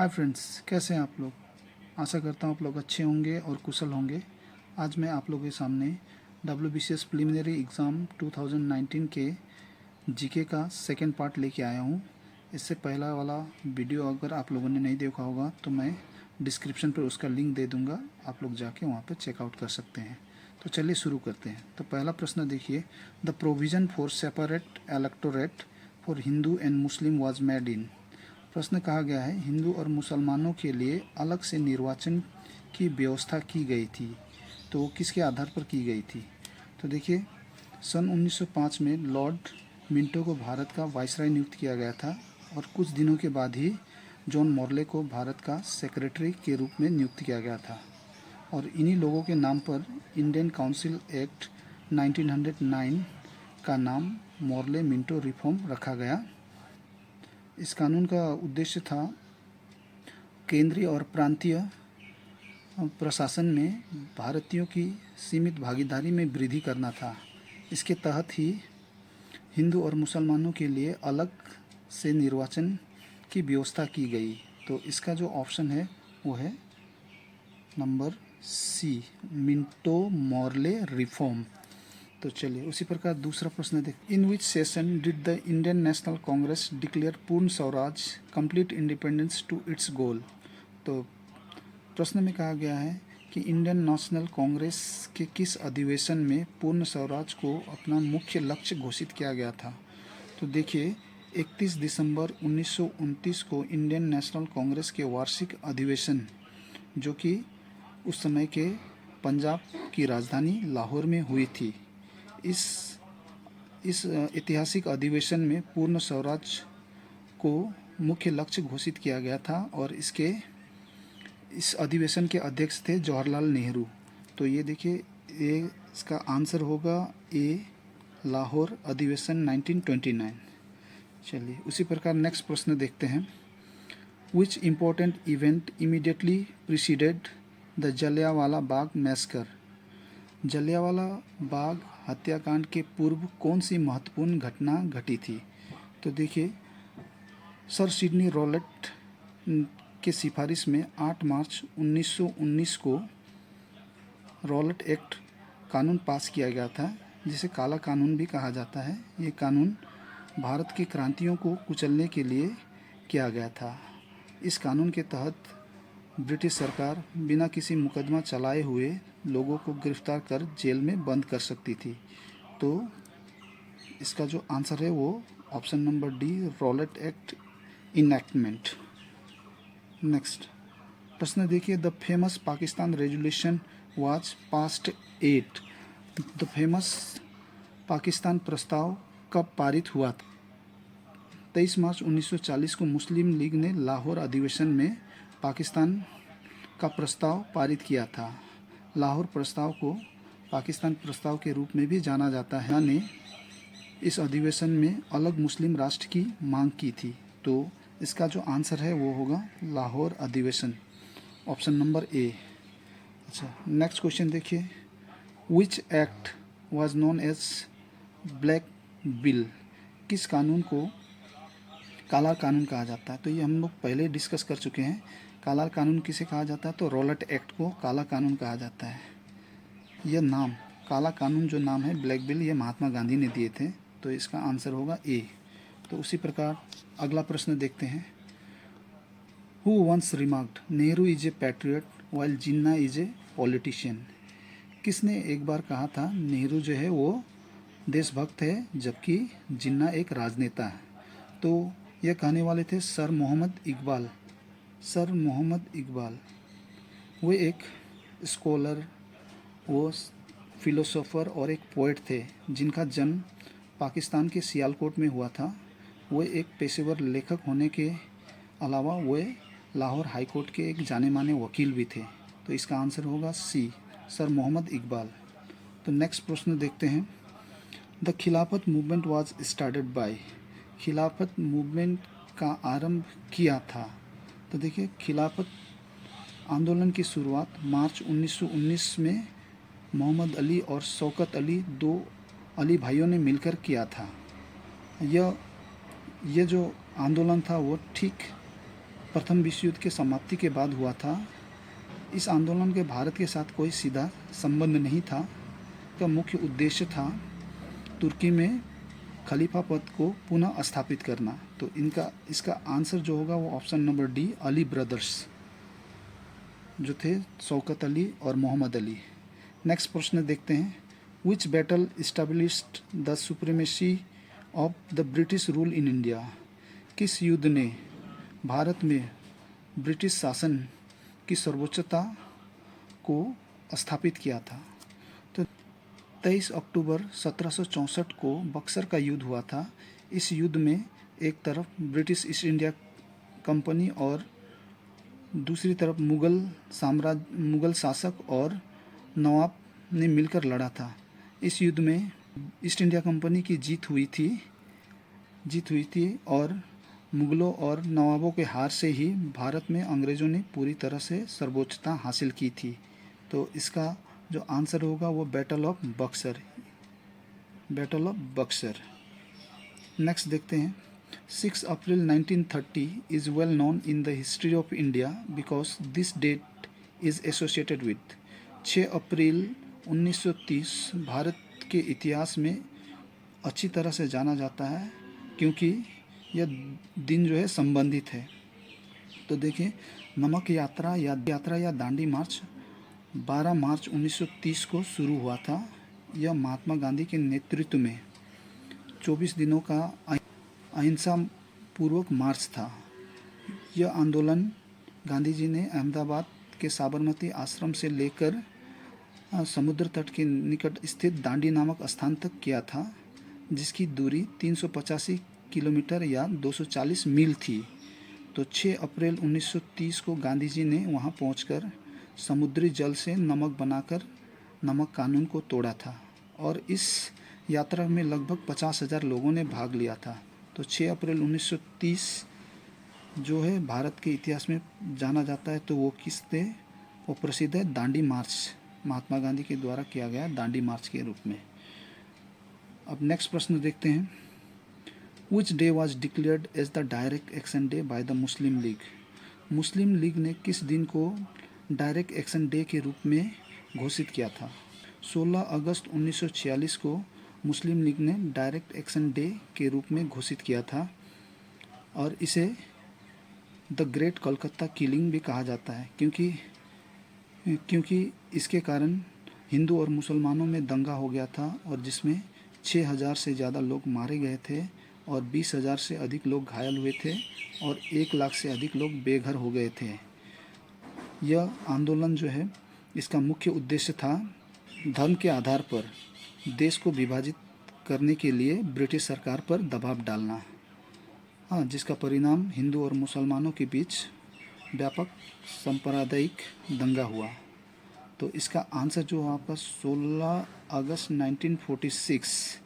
Hi friends, कैसे हैं आप लोग। आशा करता हूँ आप लोग अच्छे होंगे और कुशल होंगे। आज मैं आप लोगों के सामने WBCS प्रिलिमिनरी एग्ज़ाम 2019 के जीके का सेकंड पार्ट लेके आया हूँ। इससे पहला वाला वीडियो अगर आप लोगों ने नहीं देखा होगा तो मैं डिस्क्रिप्शन पर उसका लिंक दे दूँगा, आप लोग जाके वहाँ पर चेकआउट कर सकते हैं। तो चलिए शुरू करते हैं। तो पहला प्रश्न देखिए, the provision for separate electorate for Hindu and Muslim was made in. प्रश्न कहा गया है, हिंदू और मुसलमानों के लिए अलग से निर्वाचन की व्यवस्था की गई थी, तो वो किसके आधार पर की गई थी। तो देखिए, सन 1905 में लॉर्ड मिंटो को भारत का वायसराय नियुक्त किया गया था और कुछ दिनों के बाद ही जॉन मॉर्ले को भारत का सेक्रेटरी के रूप में नियुक्त किया गया था। और इन्हीं लोगों के नाम पर इंडियन काउंसिल एक्ट 1909 का नाम मॉर्ले मिंटो रिफॉर्म रखा गया। इस कानून का उद्देश्य था केंद्रीय और प्रांतीय प्रशासन में भारतीयों की सीमित भागीदारी में वृद्धि करना था। इसके तहत ही हिंदू और मुसलमानों के लिए अलग से निर्वाचन की व्यवस्था की गई। तो इसका जो ऑप्शन है वो है number C, Minto Morley reform. तो चलिए उसी प्रकार दूसरा प्रश्न देख, in which session did the Indian National Congress declare Purna Swaraj complete independence to its goal. तो प्रश्न में कहा गया है कि इंडियन नेशनल कांग्रेस के किस अधिवेशन में पूर्ण स्वराज को अपना मुख्य लक्ष्य घोषित किया गया था। तो देखिए, 31 दिसंबर 1929 को इंडियन नेशनल कांग्रेस के वार्षिक अधिवेशन, जो कि उस समय के पंजाब की राजधानी लाहौर में हुई थी, इस ऐतिहासिक अधिवेशन में पूर्ण स्वराज को मुख्य लक्ष्य घोषित किया गया था और इस अधिवेशन के अध्यक्ष थे जवाहरलाल नेहरू। तो ये देखिए, ये इसका आंसर होगा ए, लाहौर अधिवेशन 1929। चलिए उसी प्रकार नेक्स्ट प्रश्न देखते हैं, which important event immediately preceded the Jallianwala Bagh massacre. Jallianwala Bagh हत्याकांड के पूर्व कौन सी महत्वपूर्ण घटना घटी थी। तो देखिए, सर सिडनी रॉलेट के सिफारिश में 8 मार्च 1919 को रॉलेट एक्ट कानून पास किया गया था, जिसे काला कानून भी कहा जाता है। ये कानून भारत की क्रांतियों को कुचलने के लिए किया गया था। इस कानून के तहत ब्रिटिश सरकार बिना किसी मुकदमा चलाए हुए लोगों को गिरफ्तार कर जेल में बंद कर सकती थी। तो इसका जो आंसर है वो option number D, Rowlatt Act enactment. Next प्रश्न देखिए, the famous Pakistan resolution was passed at. The famous Pakistan प्रस्ताव कब पारित हुआ था। 23 मार्च 1940 को मुस्लिम लीग ने लाहौर अधिवेशन में पाकिस्तान का प्रस्ताव पारित किया था। लाहौर प्रस्ताव को पाकिस्तान प्रस्ताव के रूप में भी जाना जाता है। ने इस अधिवेशन में अलग मुस्लिम राष्ट्र की मांग की थी। तो इसका जो आंसर है वो होगा लाहौर अधिवेशन, ऑप्शन नंबर ए। अच्छा, नेक्स्ट क्वेश्चन देखिए, which act was known as black bill. किस कानून को काला कानून कहा जाता है। तो ये हम लोग पहले डिस्कस कर चुके हैं। काला कानून किसे कहा जाता है, तो रॉलेट एक्ट को काला कानून कहा जाता है। यह नाम काला कानून जो नाम है ब्लैक बिल, ये महात्मा गांधी ने दिए थे। तो इसका आंसर होगा ए। तो उसी प्रकार अगला प्रश्न देखते हैं, who once remarked Nehru is a patriot while Jinnah is a politician. किसने एक बार कहा था नेहरू जो है वो देशभक्त है जबकि जिन्ना एक राजनेता है। तो यह कहने वाले थे सर मोहम्मद इकबाल। सर मोहम्मद इकबाल वो एक स्कॉलर, वो फिलोसोफर और एक पोएट थे जिनका जन्म पाकिस्तान के सियालकोट में हुआ था। वो एक पेशेवर लेखक होने के अलावा वो लाहौर हाई कोर्ट के एक जाने माने वकील भी थे। तो इसका आंसर होगा सी, सर मोहम्मद इकबाल। तो नेक्स्ट प्रश्न देखते हैं, द खिलाफत मूवमेंट वाज स्टार्टेड बाय। खिलाफत मूवमेंट का आरंभ किया था। तो देखिए, खिलाफत आंदोलन की शुरुआत मार्च 1919 में मोहम्मद अली और शौकत अली, दो अली भाइयों ने मिलकर किया था। यह जो आंदोलन था वो ठीक प्रथम विश्व युद्ध के समाप्ति के बाद हुआ था। इस आंदोलन के भारत के साथ कोई सीधा संबंध नहीं था। का मुख्य उद्देश्य था तुर्की में खलीफा पद को पुनः स्थापित करना। तो इसका आंसर जो होगा वो option number D, Ali brothers जो थे, शौकत अली और मोहम्मद अली। नेक्स्ट प्रश्न देखते हैं। विच battle established the supremacy of the British rule in India? किस युद्ध ने भारत में ब्रिटिश शासन की सर्वोच्चता को स्थापित किया था? तो 23 अक्टूबर 1764 को बक्सर का युद्ध हुआ था। इस युद्ध में एक तरफ ब्रिटिश ईस्ट इंडिया कंपनी और दूसरी तरफ मुगल शासक और नवाब ने मिलकर लड़ा था। इस युद्ध में ईस्ट इंडिया कंपनी की जीत हुई थी और मुगलों और नवाबों के हार से ही भारत में अंग्रेज़ों ने पूरी तरह से सर्वोच्चता हासिल की थी। तो इसका जो आंसर होगा वो बैटल ऑफ बक्सर। नेक्स्ट देखते हैं। 6 अप्रैल 1930 is well known in the history of India because this that is associated with. 6 अप्रैल 1930 भारत के इतिहास में अच्छी तरह से जाना जाता है क्योंकि यह दिन जो है संबंधित है। तो देखिए, नमक यात्रा या दांडी मार्च 12 मार्च 1930 को शुरू हुआ था। यह महात्मा गांधी के नेतृत्व में 24 दिनों का अहिंसा पूर्वक मार्च था। यह आंदोलन गांधी जी ने अहमदाबाद के साबरमती आश्रम से लेकर समुद्र तट के निकट स्थित दांडी नामक स्थान तक किया था, जिसकी दूरी 385 किलोमीटर या 240 मील थी। तो 6 अप्रैल 1930 को गांधी जी ने वहां पहुंचकर समुद्री जल से नमक बनाकर नमक कानून को तोड़ा था और इस यात्रा में लगभग 50,000 लोगों ने भाग लिया था। तो 6 अप्रैल 1930 जो है भारत के इतिहास में जाना जाता है। तो वो किस थे? वो प्रसिद्ध है दांडी मार्च, महात्मा गांधी के द्वारा किया गया दांडी मार्च के रूप में। अब नेक्स्ट प्रश्न देखते हैं। Which day was declared as the direct action day by the Muslim League? Muslim League ने किस दिन को डायरेक्ट एक्शन डे के रूप में घोषित किया था? 16 अगस्त 1946 को मुस्लिम लीग ने डायरेक्ट एक्शन डे के रूप में घोषित किया था और इसे द ग्रेट कोलकाता किलिंग भी कहा जाता है क्योंकि इसके कारण हिंदू और मुसलमानों में दंगा हो गया था और जिसमें 6,000 से ज़्यादा लोग मारे गए थे और 20,000 से अधिक लोग घायल हुए थे और 1 लाख से अधिक लोग बेघर हो गए थे। यह आंदोलन जो है, इसका मुख्य उद्देश्य था धर्म के आधार पर देश को विभाजित करने के लिए ब्रिटिश सरकार पर दबाव डालना। हाँ, जिसका परिणाम हिंदू और मुसलमानों के बीच व्यापक सांप्रदायिक दंगा हुआ। तो इसका आंसर जो आपका 16 अगस्त 1946